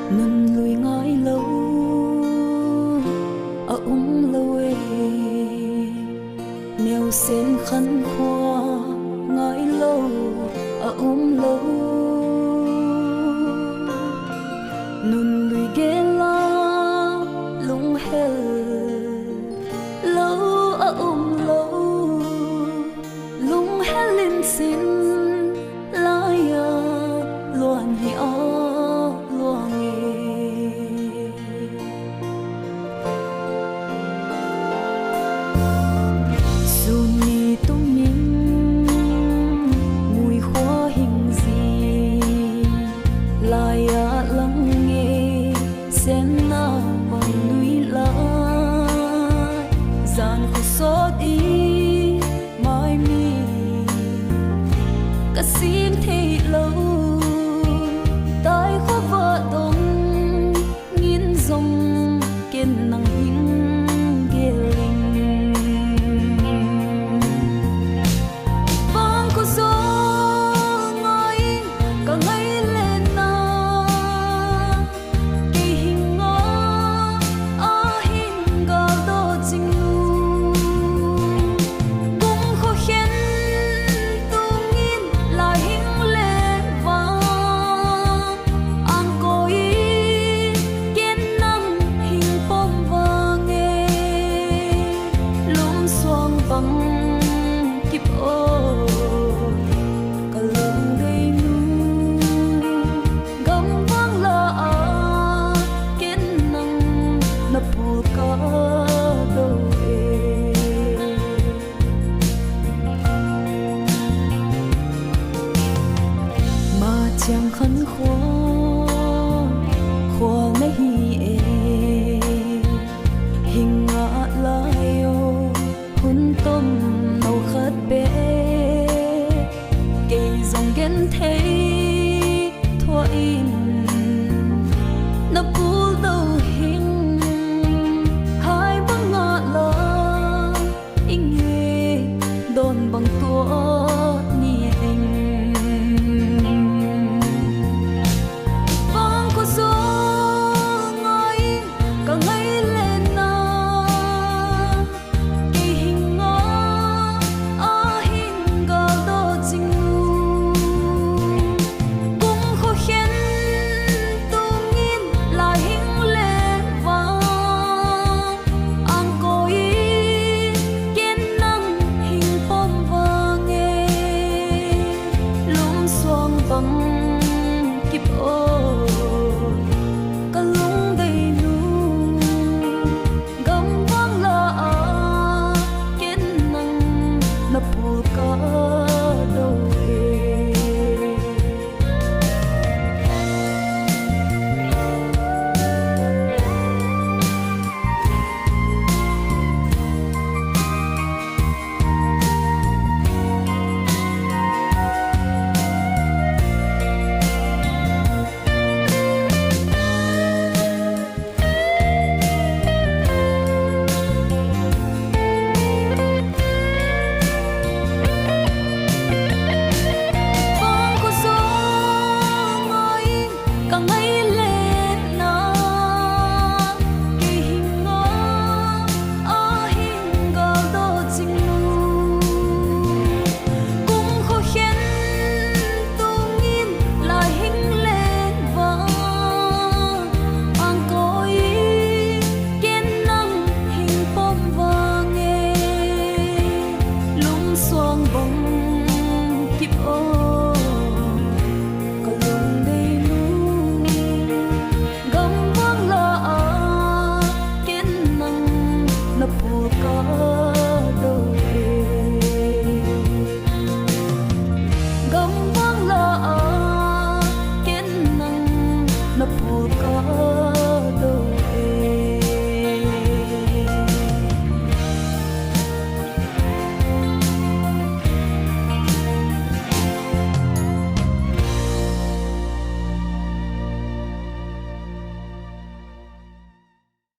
nằm lùi ngái lâu ở lâu neo sen khăn khoa ngái lâu ở lâu nun lùi ghé la lung hel lâu ở lâu lung hel lên xin la ya loan hi a loan suni tung minh mùi hoa hình gì la ya lắng nghe sen na bằng núi lá gian khổ xót ý mai mi cả xin thế lâu tai khó vợ đông nghiến dòng kiên năng hình ghê linh vang cô gió ngói cả ngày lên na kỳ hình ngó a hình gà đô chinh lu cũng khó khen tu nghiên là hình lệ vang ang coi kiên năng hình bom vàng nghe lung xoang bằng kịp ô cả lòng đầy nu gam vang la kiên năng na pu ka do mà chẳng khăn khoa mấy hình ngã lại hun tôm nấu khát bé cây dòng ghen thấy thua in na pu đâu hình hai băng ngã la in nghe đòn bằng tua ni tình vang cô gió ngói cả ngày lên na kỳ hình ngó a hình gà đô chinh lu cũng khó khen tu nghiên là hình lệ vang ang coi kiên năng hình bom vàng nghe lung xoang bằng kịp ô cả lung đầy nu gam vang la kiên năng na pu ka do vang cô gió ngói cả ngày lên na kỳ hình ngó a hình gà đô chinh lu cũng khó khen tu nghiên là hình lên vang ang coi kiên năng hình bom vàng nghe lung xoang bằng kịp ô cả lòng đầy nu gam vang la kiên năng na pu ka do gam vang la kiên năng na pu ka